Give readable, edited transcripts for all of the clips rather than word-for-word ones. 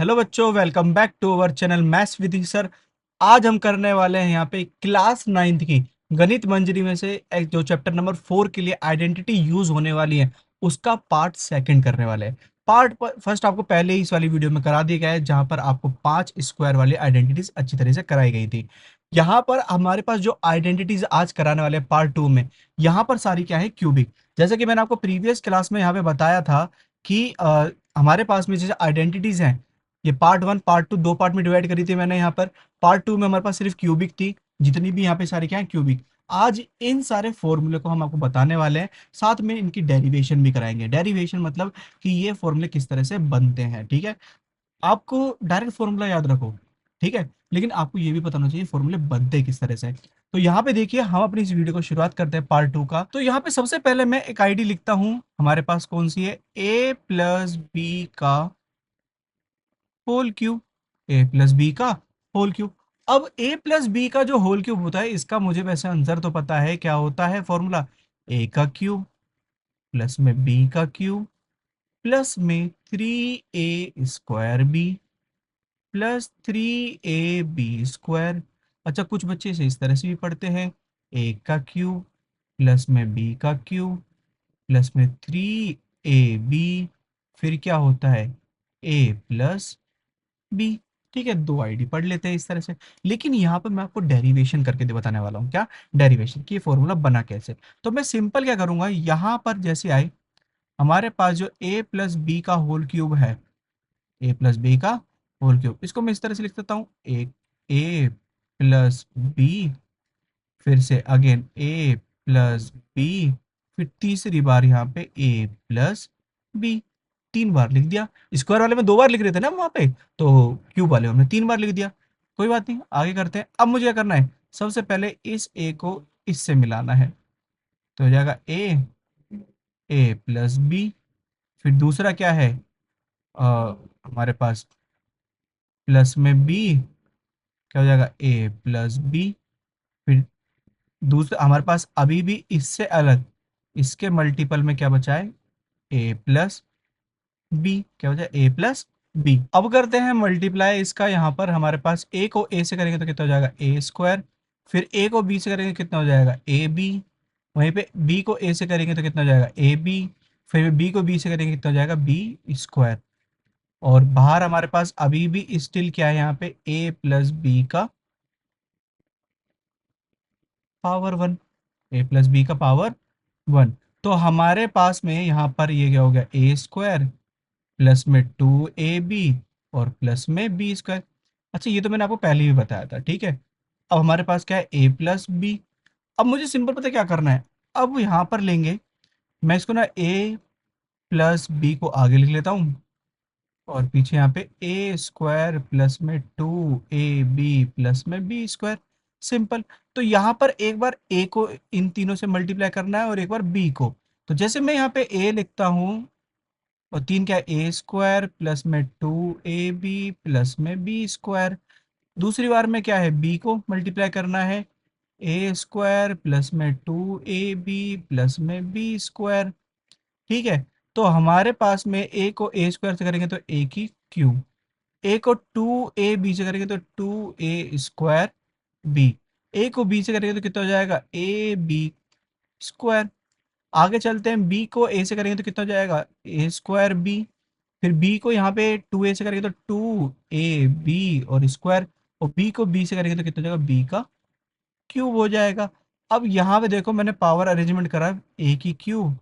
Hello बच्चों, welcome back to our channel maths with sir. आज हम करने वाले हैं यहाँ पे क्लास नाइन्थ की गणित मंजरी में से एक जो चैप्टर नंबर 4 के लिए आइडेंटिटी यूज होने वाली है उसका पार्ट सेकंड करने वाले हैं। पार्ट फर्स्ट आपको पहले ही इस वाली वीडियो में करा दिया गया है, जहाँ पर आपको 5 स्क्वायर वाली आइडेंटिटीज अच्छी तरह से कराई गई थी। यहाँ पर हमारे पास जो आइडेंटिटीज आज कराने वाले हैं पार्ट 2 में, यहाँ पर सारी क्या है, क्यूबिक। जैसे कि मैंने आपको प्रीवियस क्लास में यहाँ पे बताया था कि हमारे पास में जैसे आइडेंटिटीज हैं, ये पार्ट 1 पार्ट 2 दो पार्ट में डिवाइड करी थी मैंने। यहाँ पर पार्ट 2 में हमारे पास सिर्फ क्यूबिक थी, जितनी भी यहाँ पे सारी क्या है क्यूबिक। आज इन सारे फॉर्मूले को हम आपको बताने वाले हैं, साथ में इनकी डेरिवेशन भी कराएंगे। डेरिवेशन मतलब कि ये फॉर्मूले किस तरह से बनते हैं, ठीक है। आपको डायरेक्ट फॉर्मूला याद रखो, ठीक है, लेकिन आपको ये भी पता होना चाहिए फॉर्मूले बनते किस तरह से। तो यहाँ पे देखिए, हम अपनी इस वीडियो को शुरुआत करते हैं पार्ट 2 का। तो यहाँ पे सबसे पहले मैं एक आईडी लिखता हूँ, हमारे पास कौन सी है, ए प्लस बी का होल क्यूब। ए प्लस बी का होल क्यूब। अब ए प्लस बी का जो होल क्यूब होता है, इसका मुझे वैसे आंसर तो पता है क्या होता है फॉर्मूला। ए का क्यूब प्लस में बी का क्यूब प्लस में 3a² बी प्लस 3ab²। अच्छा, कुछ बच्चे इसे इस तरह से भी पढ़ते हैं, ए का क्यूब प्लस में बी का क्यूब प्लस में 3ab, फिर क्या होता है, ए प्लस बी। ठीक है, दो आईडी पढ़ लेते हैं इस तरह से। लेकिन यहाँ पर मैं आपको डेरिवेशन करके बताने वाला हूँ, क्या डेरिवेशन की फॉर्मूला बना कैसे। तो मैं सिंपल क्या करूंगा, यहाँ पर जैसे आए हमारे पास जो ए प्लस बी का होल क्यूब है, ए प्लस बी का होल क्यूब, इसको मैं इस तरह से लिख देता हूँ, ए प्लस बी, फिर से अगेन ए प्लस बी, फिर तीसरी बार यहाँ पे ए प्लस बी। 3 बार लिख दिया। स्क्वायर वाले में 2 बार लिख रहे थे ना वहां पे, तो क्यूब वाले में हमने 3 बार लिख दिया। कोई बात नहीं, आगे करते हैं। अब मुझे क्या करना है, सबसे पहले इस ए को इससे मिलाना है, तो हो जाएगा ए प्लस बी। फिर दूसरा क्या है, हमारे पास प्लस में बी, क्या हो जाएगा, ए प्लस बी। फिर दूसरा हमारे पास अभी भी इससे अलग, इसके मल्टीपल में क्या बचा है, ए प्लस बी, क्या हो जाए, ए प्लस बी। अब करते हैं मल्टीप्लाई इसका। यहाँ पर हमारे पास ए को ए से करेंगे तो कितना हो जाएगा, ए²। फिर ए को बी से करेंगे कितना हो जाएगा, ए बी। वहीं पे बी को ए से करेंगे तो कितना हो जाएगा, ए बी। फिर बी को बी से करेंगे कितना हो जाएगा, बी²। और बाहर हमारे पास अभी भी स्टिल क्या है, यहाँ पे ए प्लस बी का पावर 1, ए प्लस बी का पावर 1। तो हमारे पास में यहाँ पर ये क्या हो गया, ए² प्लस में 2ab और प्लस में b²। अच्छा, ये तो मैंने आपको पहले ही बताया था, ठीक है। अब हमारे पास क्या है, ए प्लस बी। अब मुझे सिंपल पता है क्या करना है, अब यहाँ पर लेंगे, मैं इसको ना ए प्लस बी को आगे लिख लेता हूँ, और पीछे यहाँ पे a² प्लस में 2ab प्लस में b²। सिंपल। तो यहाँ पर एक बार a को इन तीनों से मल्टीप्लाई करना है और एक बार b को। तो जैसे मैं यहाँ पे a लिखता हूँ, और 3 क्या है, a² प्लस में 2ab प्लस में b²। दूसरी बार में क्या है, b को मल्टीप्लाई करना है, a² प्लस में 2ab प्लस में b²। ठीक है। तो हमारे पास में ए को a² से करेंगे तो ए की क्यूब, ए को 2ab से करेंगे तो 2a²b, ए को b से करेंगे तो कितना हो जाएगा, ab²। आगे चलते हैं, बी को ए से करेंगे तो कितना हो जाएगा, a²b। फिर बी को यहाँ पे 2a से करेंगे तो 2ab और स्क्वायर, और बी को बी से करेंगे तो कितना हो जाएगा, बी का क्यूब हो जाएगा। अब यहाँ पे देखो, मैंने पावर अरेंजमेंट करा, ए की क्यूब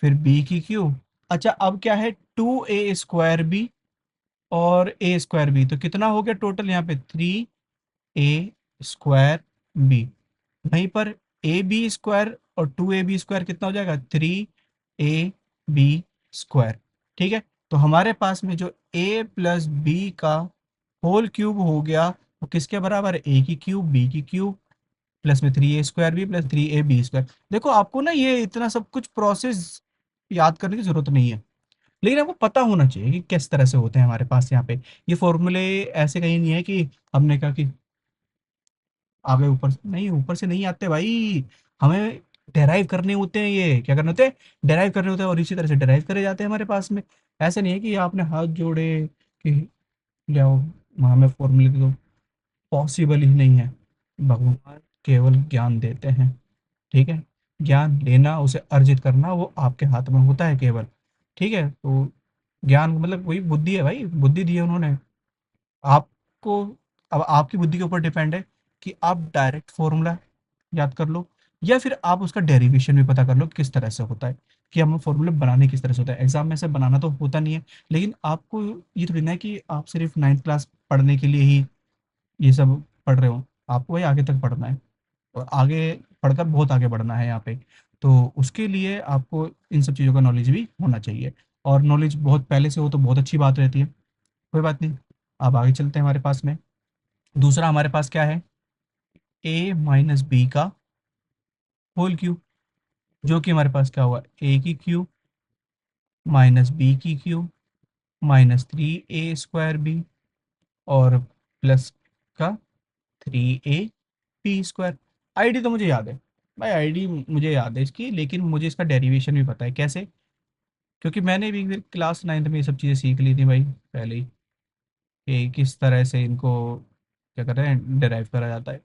फिर बी की क्यूब। अच्छा, अब क्या है, 2a² बी और a²b, तो कितना हो गया टोटल यहाँ पे, 3a²b। वहीं पर ab² और 2ab² कितना हो जाएगा, 3ab²। ठीक है। तो हमारे पास में जो a प्लस बी का होल क्यूब हो गया, वो किसके बराबर है, ए की क्यूब बी की क्यूब प्लस में 3a² बी प्लस 3ab²। देखो, आपको ना ये इतना सब कुछ प्रोसेस याद करने की जरूरत नहीं है, लेकिन आपको पता होना चाहिए कि किस तरह से होते हैं हमारे पास यहाँ पे ये फॉर्मूले। ऐसे कहीं नहीं है कि हमने कहा कि आगे ऊपर से नहीं, ऊपर से नहीं आते भाई, हमें डेराइव करने होते हैं। ये क्या करने होते हैं, डेराइव करने होते हैं, और इसी तरह से डेराइव करे जाते हैं हमारे पास में। ऐसे नहीं है कि आपने हाथ जोड़े कि ले आओ, हमें फॉर्मूले तो पॉसिबल ही नहीं है। भगवान केवल ज्ञान देते हैं, ठीक है। ज्ञान लेना, उसे अर्जित करना वो आपके हाथ में होता है केवल, ठीक है। तो ज्ञान मतलब वही बुद्धि है भाई, बुद्धि दी है उन्होंने आपको। अब आपकी बुद्धि के ऊपर डिपेंड है कि आप डायरेक्ट फॉर्मूला याद कर लो, या फिर आप उसका डेरिवेशन भी पता कर लो किस तरह से होता है, कि हमें फॉर्मूले बनाने किस तरह से होता है। एग्जाम में से बनाना तो होता नहीं है, लेकिन आपको ये थोड़ी ना है कि आप सिर्फ नाइन्थ क्लास पढ़ने के लिए ही ये सब पढ़ रहे हो। आपको भाई आगे तक पढ़ना है, और आगे पढ़कर बहुत आगे बढ़ना है यहाँ पे। तो उसके लिए आपको इन सब चीज़ों का नॉलेज भी होना चाहिए, और नॉलेज बहुत पहले से हो तो बहुत अच्छी बात रहती है। कोई बात नहीं, अब आगे चलते हैं। हमारे पास में दूसरा हमारे पास क्या है, ए माइनस बी का होल क्यूब, जो कि हमारे पास क्या होगा, ए की क्यूब माइनस बी की क्यूब माइनस 3a² बी, और प्लस का 3ab²। आईडी तो मुझे याद है भाई, आईडी मुझे याद है इसकी, लेकिन मुझे इसका डेरिवेशन भी पता है कैसे, क्योंकि मैंने भी फिर क्लास 9th में ये सब चीज़ें सीख ली थी भाई पहले ही, कि किस तरह से इनको क्या कर रहे हैं, डिराइव करा जाता है।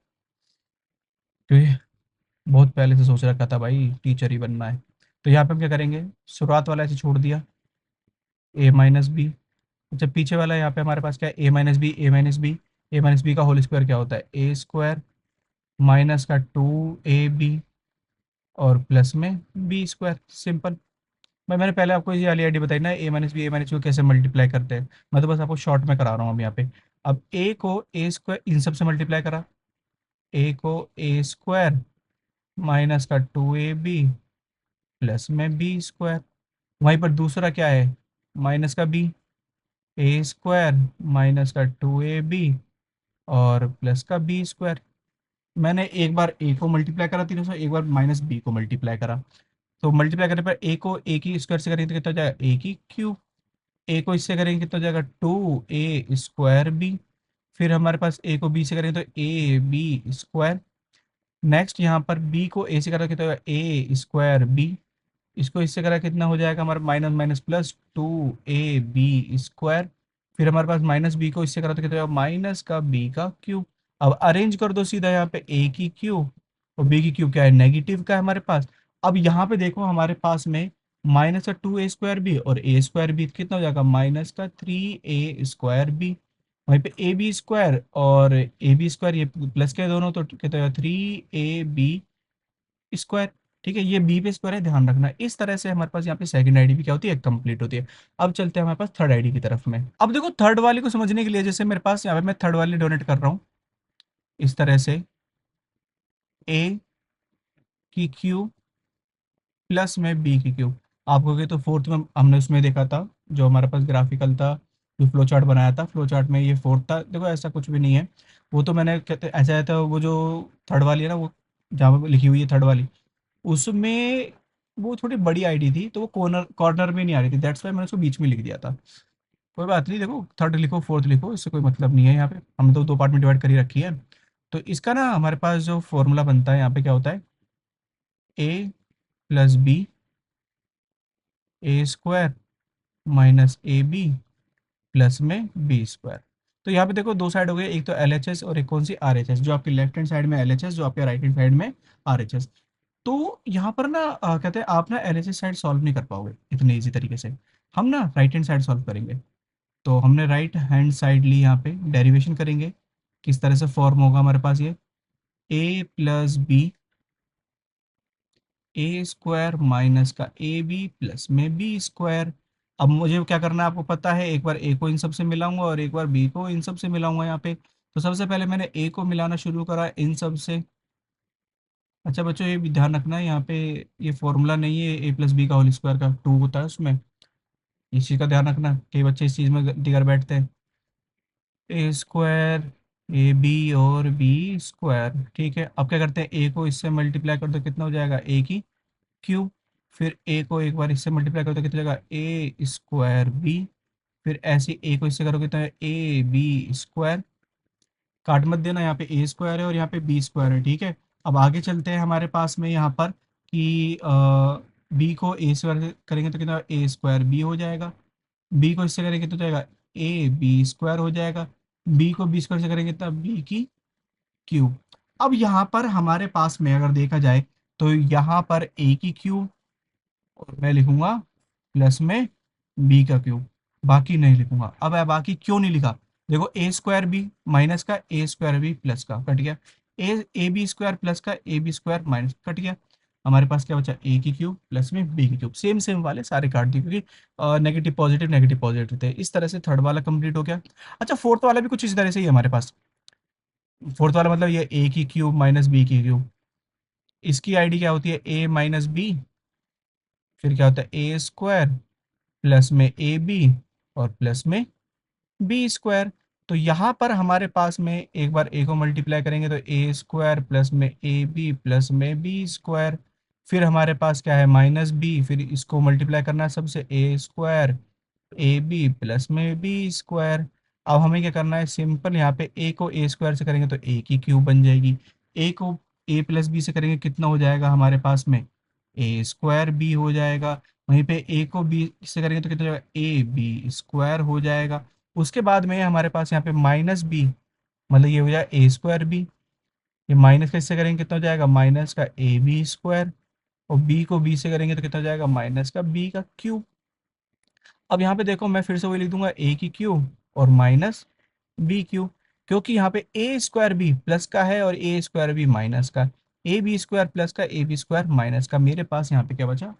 क्योंकि बहुत पहले से सोच रखा था भाई टीचर ही बनना है। तो यहाँ पे हम क्या करेंगे, शुरुआत वाला ऐसे छोड़ दिया, ए माइनस बी। अच्छा, पीछे वाला यहाँ पे हमारे पास क्या है, ए माइनस बी, ए माइनस बी। ए माइनस बी का होल स्क्वायर क्या होता है, a² माइनस का 2ab, और प्लस में b²। सिंपल। मैंने पहले आपको ये वाली आईडी बताई ना, ए माइनस बी को कैसे मल्टीप्लाई करते हैं। मैं तो बस आपको शॉर्ट में करा रहा हूँ अब यहाँ पे। अब ए को a² इन सब से मल्टीप्लाई करा, ए को a² माइनस का 2ab प्लस में b²। वहीं पर दूसरा क्या है, माइनस का b, a² माइनस का 2ab और प्लस का b²। मैंने एक बार ए को मल्टीप्लाई करा तीनों से, एक बार माइनस बी को मल्टीप्लाई करा। तो मल्टीप्लाई करने पर ए को ए की स्क्वायर से करेंगे तो कितना हो जाएगा, ए की क्यूब। ए को इससे करेंगे कितना हो जाएगा, 2a²b। फिर हमारे पास ए को बी से करेंगे तो ab²। नेक्स्ट यहाँ पर बी को ए से करा कितना होगा, a²b। इसको इससे करा कितना हो जाएगा हमारा, माइनस माइनस प्लस 2ab²। फिर हमारे पास माइनस बी को इससे करा तो कितना होगा, माइनस का बी का क्यूब। अब अरेंज कर दो सीधा यहाँ पे, ए की क्यूब और बी की क्यूब क्या है, नेगेटिव का है हमारे पास। अब यहाँ पे देखो हमारे पास में माइनस का 2a² बी और a²बी कितना हो जाएगा, माइनस का 3a²बी। वहीं पे ab² और ab² ये प्लस के दोनों, तो कितना होगा 3ab²। ठीक है, ये बी पे स्क्वायर है, ध्यान रखना। इस तरह से हमारे पास यहाँ पे सेकंड आईडी भी क्या होती है, कंप्लीट होती है। अब चलते हैं हमारे पास थर्ड आईडी की तरफ में। अब देखो थर्ड वाली को समझने के लिए, जैसे मेरे पास यहाँ पे मैं थर्ड वाली डोनेट कर रहा हूँ इस तरह से, ए की क्यूब प्लस में बी की क्यूब। आप कहोगे तो फोर्थ में हमने उसमें देखा था, जो हमारे पास ग्राफिकल था, जो फ्लो चार्ट बनाया था, फ्लो चार्ट में ये फोर्थ था। देखो ऐसा कुछ भी नहीं है, वो तो मैंने कहते ऐसा है, था वो जो थर्ड वाली है ना, वो जहाँ पे लिखी हुई है थर्ड वाली, उसमें वो थोड़ी बड़ी आईडी थी, तो वो कॉर्नर कॉर्नर में नहीं आ रही थी, दैट्स वाई मैंने उसको बीच में लिख दिया था। कोई बात नहीं, देखो थर्ड लिखो फोर्थ लिखो, इससे कोई मतलब नहीं है। यहाँ पे हमने तो दो पार्ट में डिवाइड कर ही रखी है। तो इसका ना हमारे पास जो फॉर्मूला बनता है यहाँ पे क्या होता है, a plus b a² minus a b plus में b²। तो यहाँ पे देखो दो साइड हो गए, एक तो एल एच एस और एक कौन सी, आर एच एस। जो आपकी लेफ्ट हैंड साइड में एल एच एस, जो आपके राइट हैंड साइड में आर एच एस। तो यहाँ पर ना कहते हैं आप ना एलएचएस साइड सॉल्व नहीं कर पाओगे इतने इजी तरीके से। हम ना राइट हैंड साइड सॉल्व करेंगे। तो हमने राइट हैंड साइड ली, यहाँ पे डेरिवेशन करेंगे। किस तरह से फॉर्म होगा हमारे पास ये, ए प्लस बी a² माइनस का ए बी प्लस में b²। अब मुझे क्या करना है आपको पता है, एक बार ए को इन सब से मिलाऊंगा और एक बार बी को इन सब से मिलाऊंगा यहाँ पे। तो सबसे पहले मैंने ए को मिलाना शुरू करा इन सब से। अच्छा बच्चों, ये भी ध्यान रखना है यहाँ पे, ये फॉर्मूला नहीं है ए प्लस बी का होल स्क्वायर का 2 होता है उसमें। इस चीज़ का ध्यान रखना, कई बच्चे इस चीज़ में गलती कर बैठते हैं। a² ए बी और b²। ठीक है, अब क्या करते हैं, ए को इससे मल्टीप्लाई कर दो, कितना हो जाएगा, ए की क्यूब। फिर ए को एक बार इससे मल्टीप्लाई कर दो, कितना हो जाएगा, a²b। फिर ऐसे ए को इससे करो, कितना है, ab²। काट मत देना, यहाँ पे a² है और यहाँ पे b² है, ठीक है। अब आगे चलते हैं हमारे पास में यहाँ पर कि बी को a² से करेंगे तो कितना, a² b हो जाएगा। बी को इससे करेंगे तो जाएगा ए बी स्क्वायर हो जाएगा। बी को बी स्क्वायर से करेंगे तब बी की क्यूब। अब यहाँ पर हमारे पास में अगर देखा जाए तो यहाँ पर ए की क्यूब, और मैं लिखूंगा प्लस में बी का क्यूब, बाकी नहीं लिखूंगा। अब बाकी क्यों नहीं लिखा? देखो ए स्क्वायर बी माइनस का ए स्क्वायर बी प्लस का कट गया, ए बी स्क्वायर प्लस का A B square minus cut गया। हमारे पास क्या बचा? ए की क्यूब प्लस में बी की क्यूब, सेम सेम वाले सारे काट दिए क्योंकि नेगेटिव पॉजिटिव थे। इस तरह से थर्ड वाला कंप्लीट हो गया। अच्छा, फोर्थ वाला भी कुछ इसी तरह से ही है हमारे पास। फोर्थ वाला मतलब ये ए की क्यूब माइनस बी की क्यूब, इसकी आईडी क्या होती है? ए माइनस बी, फिर क्या होता है? ए स्क्वायर प्लस में ए बी और प्लस में बी स्क्वायर। तो यहाँ पर हमारे पास में एक बार ए को मल्टीप्लाई करेंगे तो ए स्क्वायर प्लस में ए बी प्लस में बी स्क्वायर, फिर हमारे पास क्या है? माइनस बी, फिर इसको मल्टीप्लाई करना है सबसे, ए स्क्वायर ए बी प्लस में बी स्क्वायर। अब हमें क्या करना है? सिंपल, यहाँ पे ए को ए स्क्वायर से करेंगे तो ए की क्यूब बन जाएगी, ए को ए प्लस बी से करेंगे कितना हो जाएगा हमारे पास में? ए स्क्वायर बी हो जाएगा। वहीं पे ए को बी से करेंगे तो कितना हो जाएगा? ए बी स्क्वायर हो जाएगा। उसके बाद में हमारे पास यहाँ पे माइनस बी, मतलब ये हो जाएगा ए स्क्वायर बी, ये माइनस का इससे करेंगे कितना हो जाएगा? माइनस का ए बी स्क्वायर, और बी को बी से करेंगे तो कितना हो जाएगा? माइनस का बी का क्यूब। अब यहाँ पे देखो मैं फिर से वही लिख दूंगा, ए की क्यूब और माइनस बी क्यूब, क्योंकि यहाँ पे ए स्क्वायर बी प्लस का है और ए स्क्वायर बी माइनस का, ए बी स्क्वायर प्लस का ए बी स्क्वायर माइनस का। मेरे पास यहाँ पे क्या बचा?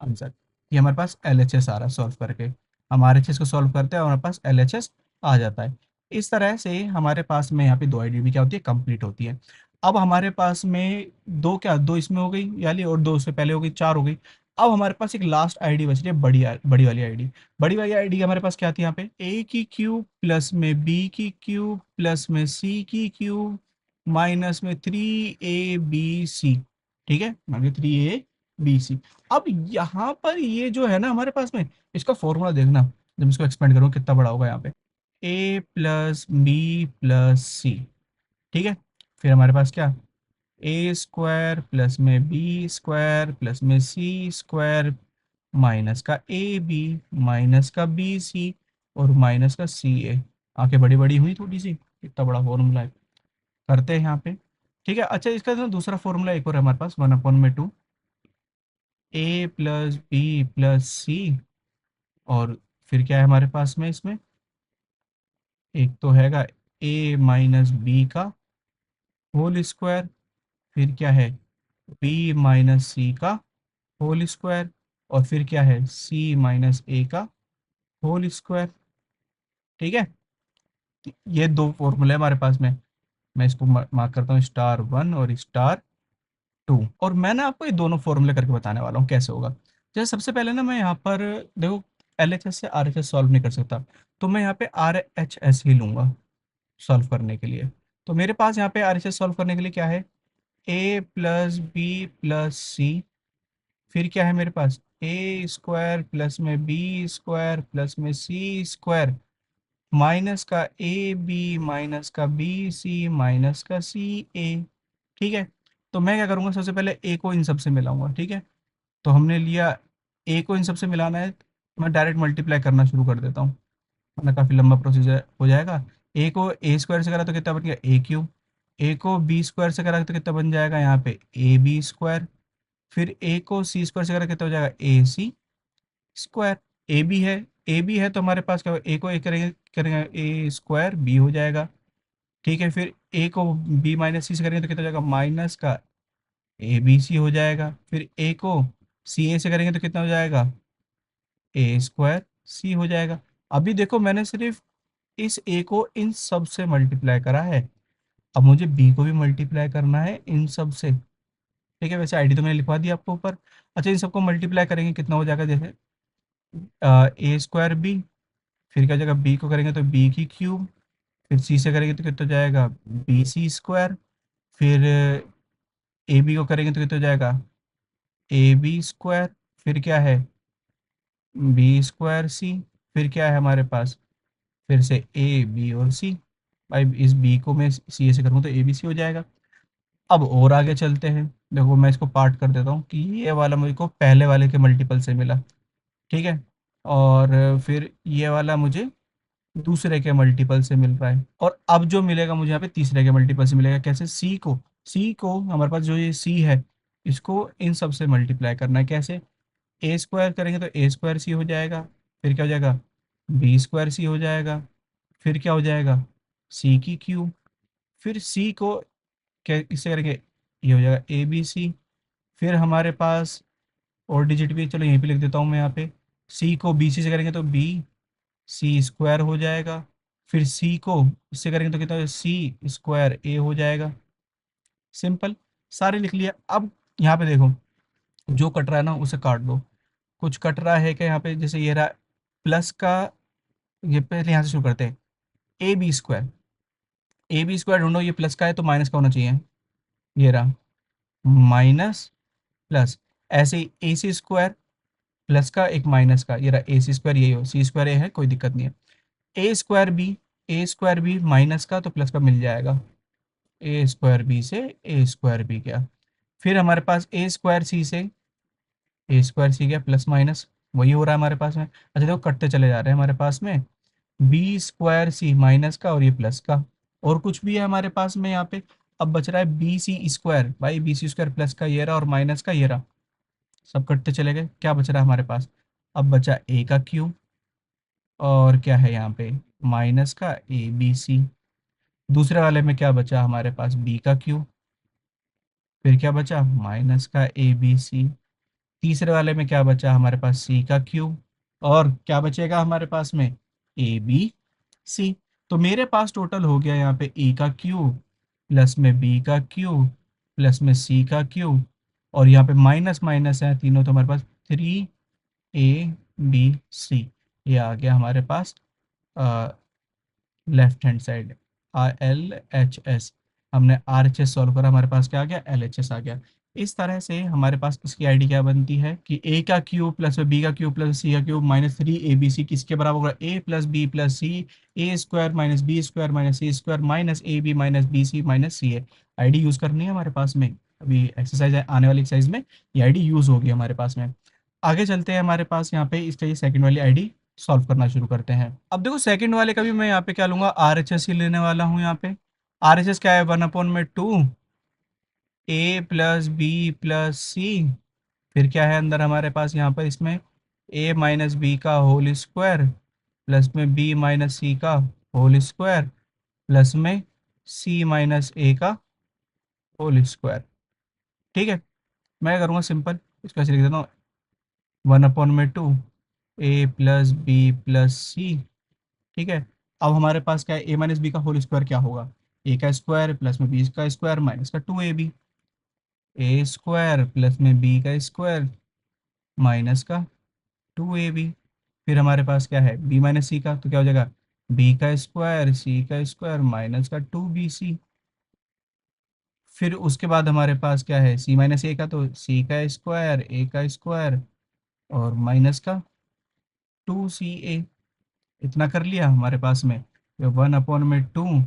आंसर। ये हमारे पास एल एच एस आ रहा है सॉल्व करके। हम आर एच एस को सॉल्व करते हैं और हमारे पास एल एच एस आ जाता है। इस तरह से हमारे पास में यहाँ पे दो आई डी भी क्या होती है? कंप्लीट होती है। अब हमारे पास में दो, क्या दो इसमें हो गई यानी, और दो उससे पहले हो गई, चार हो गई। अब हमारे पास एक लास्ट आईडी बच रही है, बड़ी वाली आईडी। बड़ी वाली आईडी हमारे पास क्या थी यहाँ पे? ए की क्यूब प्लस में बी की क्यूब प्लस में सी की क्यूब माइनस में 3ab। ठीक है, मान 3ab। अब यहाँ पर ये जो है ना हमारे पास में, इसका फॉर्मूला देखना, जब इसको एक्सपेंड करूँ कितना बड़ा होगा यहाँ पे? ए प्लस बी प्लस सी। ठीक है, फिर हमारे पास क्या? ए स्क्वायर प्लस में बी स्क्वायर प्लस में सी स्क्वायर माइनस का ए बी माइनस का बी सी और माइनस का सी ए। आंखें बड़ी बड़ी हुई थोड़ी सी, कितना बड़ा फॉर्मूला है। करते हैं यहाँ पे। ठीक है, अच्छा इसका ना दूसरा फॉर्मूला एक और है हमारे पास, 1/2 ए प्लस बी प्लस सी, और फिर क्या है हमारे पास में इसमें? एक तो हैगा ए माइनस बी का होल स्क्वायर, फिर क्या है? बी माइनस सी का होल स्क्वायर, और फिर क्या है? सी माइनस ए का होल स्क्वायर। ठीक है, ये दो फॉर्मूले हमारे पास में। मैं इसको मार्क करता हूँ *1 और *2। और मैं ना आपको ये दोनों फॉर्मूले करके बताने वाला हूँ कैसे होगा। जैसे सबसे पहले ना मैं यहाँ पर, देखो एल एच एस से आर एच एस सॉल्व नहीं कर सकता, तो मैं यहाँ पे आर एच एस ही लूंगा सॉल्व करने के लिए। तो मेरे पास यहाँ पे आर एच एस सॉल्व करने के लिए क्या है? ए प्लस बी प्लस सी, फिर क्या है मेरे पास? ए स्क्वायर प्लस में बी स्क्वायर प्लस में सी स्क्वायर माइनस का ए बी माइनस का बी सी माइनस का सी ए। ठीक है, तो मैं क्या करूँगा? सबसे पहले ए को इन सब से मिलाऊंगा। ठीक है, तो हमने लिया ए को इन सब से मिलाना है, तो मैं डायरेक्ट मल्टीप्लाई करना शुरू कर देता हूँ, वरना काफ़ी लंबा प्रोसीजर हो जाएगा। ए को ए स्क्वायर से करा तो कितना बन गया? ए क्यूब। ए को बी स्क्वायर से करा तो कितना बन जाएगा यहाँ पे? A B square. फिर ए को सी स्क्वायर से करा कितना हो जाएगा? ए सी स्क्वायर। ए बी है, ए बी है तो हमारे पास क्या होगा? ए को ए करेंगे करेंगे ए स्क्वायर बी हो जाएगा। ठीक है, फिर ए को बी माइनस सी से करेंगे तो कितना हो जाएगा? माइनस का ए बी सी हो जाएगा। फिर ए को सी ए से करेंगे तो कितना हो जाएगा? ए स्क्वायर सी हो जाएगा। अभी देखो मैंने सिर्फ इस ए को इन सब से मल्टीप्लाई करा है, अब मुझे बी को भी मल्टीप्लाई करना है इन सब से। ठीक है, वैसे आईडी तो मैंने लिखवा दी आपको ऊपर। अच्छा, इन सबको मल्टीप्लाई करेंगे कितना हो जाएगा? जैसे ए स्क्वायर बी, फिर क्या हो जाएगा? बी को करेंगे तो बी की क्यूब, फिर सी से करेंगे तो कितना हो जाएगा? B C square. फिर ए बी को करेंगे तो कितना हो जाएगा? A B square. फिर क्या है? B square C. फिर क्या है हमारे पास? फिर से ए बी और सी। भाई इस बी को मैं सी ए से करूँगा तो ए बी सी हो जाएगा। अब और आगे चलते हैं, देखो मैं इसको पार्ट कर देता हूँ कि ये वाला मुझे को पहले वाले के मल्टीपल से मिला। ठीक है, और फिर ये वाला मुझे दूसरे के मल्टीपल से मिल रहा है। और अब जो मिलेगा मुझे यहाँ पे तीसरे के मल्टीपल से मिलेगा। कैसे? सी को हमारे पास जो ये सी है, इसको इन सब से मल्टीप्लाई करना है। कैसे? ए स्क्वायर करेंगे तो ए स्क्वायर सी हो जाएगा। फिर क्या हो जाएगा? बी स्क्वायर सी हो जाएगा। फिर क्या हो जाएगा? सी की क्यू। फिर सी को क्या किससे करेंगे? ये हो जाएगा ए बी सी। फिर हमारे पास और डिजिट भी, चलो यहीं पे लिख देता हूँ मैं यहाँ पे। सी को बी सी से करेंगे तो बी सी स्क्वायर हो जाएगा। फिर सी को इससे करेंगे तो कितना हो? सी स्क्वायर ए हो जाएगा। सिंपल। सारे लिख लिया। अब यहाँ पे देखो, जो कट रहा है ना उसे काट दो। कुछ कट रहा है क्या यहाँ पे? जैसे ये रहा प्लस का, ये पहले यहाँ से शुरू करते हैं। A B square, A B square ढूंढो। ये प्लस का है तो माइनस का होना चाहिए। ये रहा माइनस प्लस। ऐसे ही ए सी स्क्वायर, प्लस का एक माइनस का, ये रहा ए सी स्क्वायर। यही हो, सी स्क्वायर ए है, कोई दिक्कत नहीं है। ए स्क्वायर बी, ए स्क्वायर बी माइनस का तो प्लस का मिल जाएगा। ए स्क्वायर बी से ए स्क्वायर बी गया। फिर हमारे पास ए स्क्वायर सी से ए स्क्वायर सी गया, प्लस माइनस वही हो रहा है हमारे पास में। अच्छा देखो, कटते चले जा रहे हैं हमारे पास में। बी स्क्वायर सी माइनस का और ये प्लस का। और कुछ भी है हमारे पास में यहाँ पे? अब बच रहा है बी सी स्क्वायर। भाई बी सी स्क्वायर प्लस का ये रहा और माइनस का ये रहा। सब कटते चले गए। क्या बच रहा है हमारे पास? अब बचा ए का क्यूब, और क्या है यहाँ पे? माइनस का ए बी सी। दूसरे वाले में क्या बचा हमारे पास? बी का क्यूब। फिर क्या बचा? माइनस का ए बी सी। तीसरे वाले में क्या बचा हमारे पास? सी का क्यूब। और क्या बचेगा हमारे पास में? A B C. तो मेरे पास टोटल हो गया यहाँ पे ए का क्यूब, प्लस में बी का क्यूब, प्लस में सी का क्यूब, और यहाँ पे माइनस माइनस है तीनों, तो हमारे पास 3 ए बी सी। ये आ गया हमारे पास left hand side. L H S. हमने आर एच एस सॉल्व करा, हमारे पास क्या आ गया? एल एच एस आ गया। इस तरह से हमारे पास इसकी आईडी क्या बनती है कि ए का क्यूब प्लस बी का क्यूब प्लस सी का cube minus 3 a B c किसके बराबर होगा? A plus b plus c, a square minus b square minus c square minus a b minus b c minus c है। ID use करनी है हमारे पास में। अभी एक्सरसाइज आने वाली एक्सरसाइज में ये आईडी यूज होगी हमारे पास में। आगे चलते हैं, हमारे पास यहाँ पे इसका ये सेकंड वाली आईडी सॉल्व करना शुरू करते हैं। अब देखो, सेकंड वाले का भी मैं यहाँ पे क्या लूंगा? आर एच एस ही लेने वाला हूँ यहाँ पे। आर एच एस क्या है? 1/2 ए प्लस बी प्लस सी। फिर क्या है अंदर हमारे पास यहाँ पर? इसमें ए माइनस बी का होल स्क्वायर, प्लस में बी माइनस सी का होल स्क्वायर, प्लस में सी माइनस ए का होल स्क्वायर। ठीक है। मैं करूँगा सिंपल, इसको ऐसे लिख देता हूँ। 1/2 ए प्लस बी प्लस सी। ठीक है। अब हमारे पास क्या है? ए माइनस बी का होल स्क्वायर क्या होगा? ए का स्क्वायर प्लस में बी का स्क्वायर माइनस का 2ab। ए स्क्वायर प्लस में बी का स्क्वायर माइनस का 2ab। फिर हमारे पास क्या है? बी माइनस सी का, तो क्या हो जाएगा? बी का स्क्वायर सी का स्क्वायर माइनस का 2bc। फिर उसके बाद हमारे पास क्या है? सी माइनस ए का, तो सी का स्क्वायर ए का स्क्वायर और माइनस का 2ca। इतना कर लिया हमारे पास में। 1/2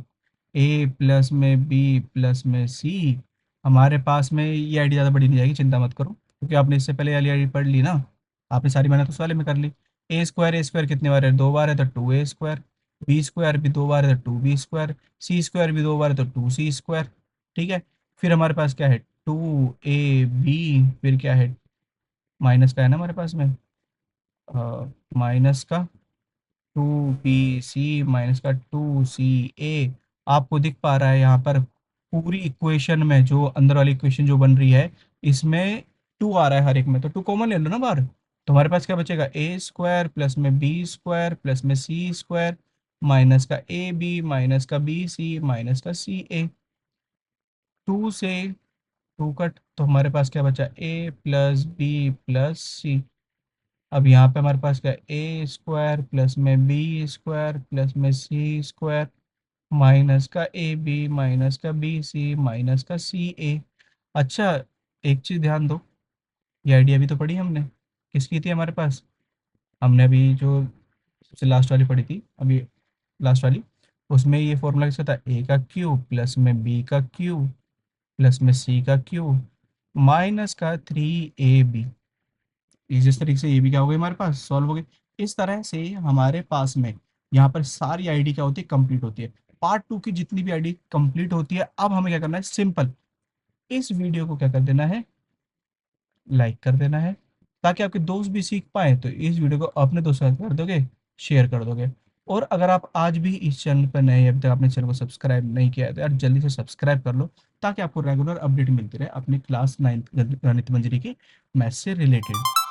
ए प्लस में बी प्लस में सी। हमारे पास में ये आईडी ज़्यादा बड़ी नहीं जाएगी, चिंता मत करो, क्योंकि आपने इससे पहले वाली आईडी पढ़ ली ना। आपने सारी मेहनत उस वाले में कर ली। ए स्क्वायर कितने बार है? 2 बार है तो 2a स्क्वायर। बी स्क्वायर भी 2 बार है तो 2b स्क्वायर। सी स्क्वायर भी 2 बार है तो 2c स्क्वायर। ठीक है। फिर हमारे पास क्या है? 2ab। फिर क्या है? माइनस का है ना हमारे पास में, माइनस का 2bc माइनस का 2ca। आपको दिख पा रहा है यहाँ पर पूरी इक्वेशन में, जो अंदर वाली इक्वेशन जो बन रही है, इसमें 2 आ रहा है हर एक में, तो 2 कॉमन ले लो ना बाहर। तो हमारे पास क्या बचेगा? ए स्क्वायर प्लस में बी स्क्वायर प्लस में सी स्क्वायर माइनस का ए बी माइनस का बी सी माइनस का सी ए। 2 से 2 कट, तो हमारे पास क्या बचा? ए प्लस बी प्लस सी। अब यहाँ पे हमारे पास क्या? ए स्क्वायर प्लस में बी स्क्वायर प्लस में सी स्क्वायर माइनस का ए बी माइनस का बी सी माइनस का सी ए। अच्छा, एक चीज़ ध्यान दो, ये आइडिया भी तो पढ़ी हमने। किसकी थी हमारे पास? हमने अभी जो सबसे लास्ट वाली पढ़ी थी अभी, लास्ट वाली, उसमें ये फॉर्मूला किसका था? ए का क्यूब प्लस में बी का क्यूब प्लस में सी का क्यूब माइनस का 3ab। इस तरीके से ये भी क्या हो गई हमारे पास? सॉल्व हो गई। इस तरह से हमारे पास में यहाँ पर सारी आईडी क्या होती है, कंप्लीट होती है। पार्ट 2 की जितनी भी आईडी कंप्लीट होती है, अब हमें क्या करना है, सिंपल इस वीडियो को क्या कर देना है, लाइक कर देना है, ताकि आपके दोस्त भी सीख पाए। तो इस वीडियो को अपने दोस्तों के साथ कर दोगे, शेयर कर दोगे। और अगर आप आज भी इस चैनल पर नए हैं, अभी तक आपने चैनल को सब्सक्राइब नहीं किया है, तो यार जल्दी से सब्सक्राइब कर लो, ताकि आपको रेगुलर अपडेट मिलती रहे अपनी क्लास 9th गणित मंजरी की मैथ से रिलेटेड।